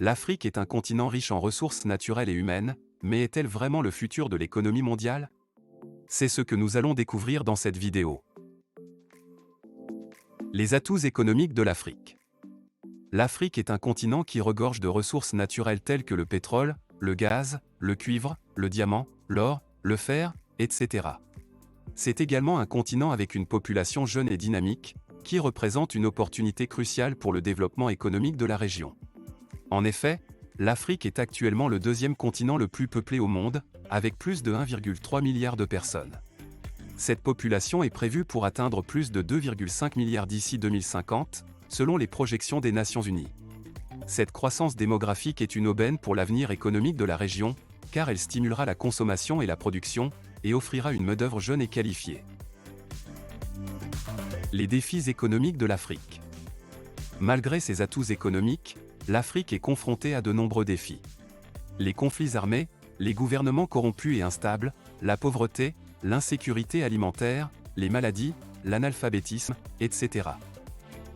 L'Afrique est un continent riche en ressources naturelles et humaines, mais est-elle vraiment le futur de l'économie mondiale? C'est ce que nous allons découvrir dans cette vidéo. Les atouts économiques de l'Afrique. L'Afrique est un continent qui regorge de ressources naturelles telles que le pétrole, le gaz, le cuivre, le diamant, l'or, le fer, etc. C'est également un continent avec une population jeune et dynamique, qui représente une opportunité cruciale pour le développement économique de la région. En effet, l'Afrique est actuellement le deuxième continent le plus peuplé au monde, avec plus de 1,3 milliard de personnes. Cette population est prévue pour atteindre plus de 2,5 milliards d'ici 2050, selon les projections des Nations Unies. Cette croissance démographique est une aubaine pour l'avenir économique de la région, car elle stimulera la consommation et la production, et offrira une main-d'œuvre jeune et qualifiée. Les défis économiques de l'Afrique. Malgré ses atouts économiques, l'Afrique est confrontée à de nombreux défis. Les conflits armés, les gouvernements corrompus et instables, la pauvreté, l'insécurité alimentaire, les maladies, l'analphabétisme, etc.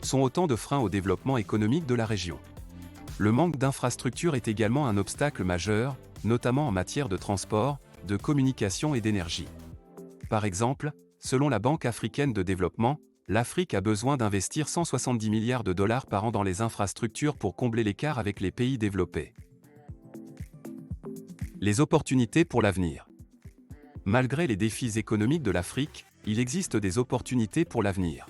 sont autant de freins au développement économique de la région. Le manque d'infrastructures est également un obstacle majeur, notamment en matière de transport, de communication et d'énergie. Par exemple, selon la Banque africaine de développement, l'Afrique a besoin d'investir 170 milliards de dollars par an dans les infrastructures pour combler l'écart avec les pays développés. Les opportunités pour l'avenir. Malgré les défis économiques de l'Afrique, il existe des opportunités pour l'avenir.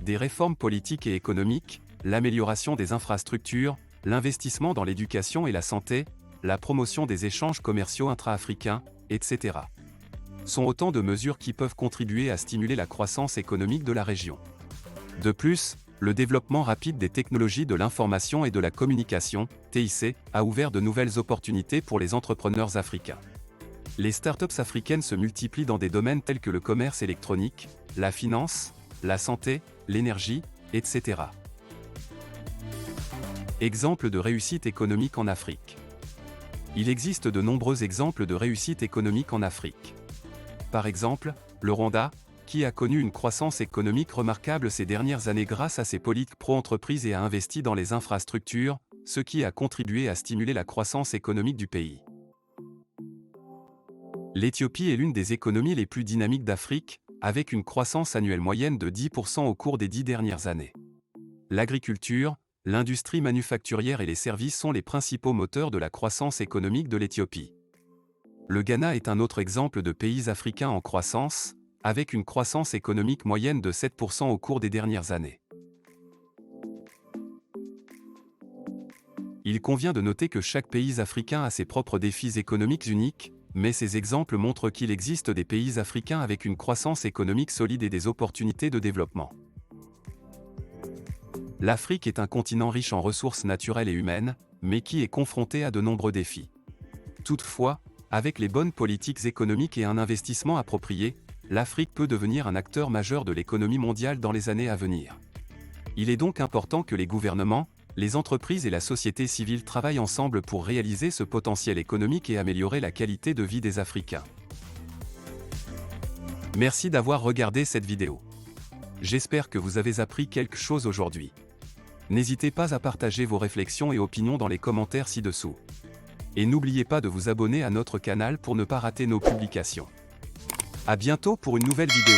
Des réformes politiques et économiques, l'amélioration des infrastructures, l'investissement dans l'éducation et la santé, la promotion des échanges commerciaux intra-africains, etc. sont autant de mesures qui peuvent contribuer à stimuler la croissance économique de la région. De plus, le développement rapide des technologies de l'information et de la communication, TIC, a ouvert de nouvelles opportunités pour les entrepreneurs africains. Les startups africaines se multiplient dans des domaines tels que le commerce électronique, la finance, la santé, l'énergie, etc. Exemples de réussite économique en Afrique. Il existe de nombreux exemples de réussite économique en Afrique. Par exemple, le Rwanda, qui a connu une croissance économique remarquable ces dernières années grâce à ses politiques pro-entreprises et a investi dans les infrastructures, ce qui a contribué à stimuler la croissance économique du pays. L'Éthiopie est l'une des économies les plus dynamiques d'Afrique, avec une croissance annuelle moyenne de 10% au cours des 10 dernières années. L'agriculture, l'industrie manufacturière et les services sont les principaux moteurs de la croissance économique de l'Éthiopie. Le Ghana est un autre exemple de pays africain en croissance, avec une croissance économique moyenne de 7% au cours des dernières années. Il convient de noter que chaque pays africain a ses propres défis économiques uniques, mais ces exemples montrent qu'il existe des pays africains avec une croissance économique solide et des opportunités de développement. L'Afrique est un continent riche en ressources naturelles et humaines, mais qui est confronté à de nombreux défis. Toutefois, avec les bonnes politiques économiques et un investissement approprié, l'Afrique peut devenir un acteur majeur de l'économie mondiale dans les années à venir. Il est donc important que les gouvernements, les entreprises et la société civile travaillent ensemble pour réaliser ce potentiel économique et améliorer la qualité de vie des Africains. Merci d'avoir regardé cette vidéo. J'espère que vous avez appris quelque chose aujourd'hui. N'hésitez pas à partager vos réflexions et opinions dans les commentaires ci-dessous. Et n'oubliez pas de vous abonner à notre canal pour ne pas rater nos publications. À bientôt pour une nouvelle vidéo.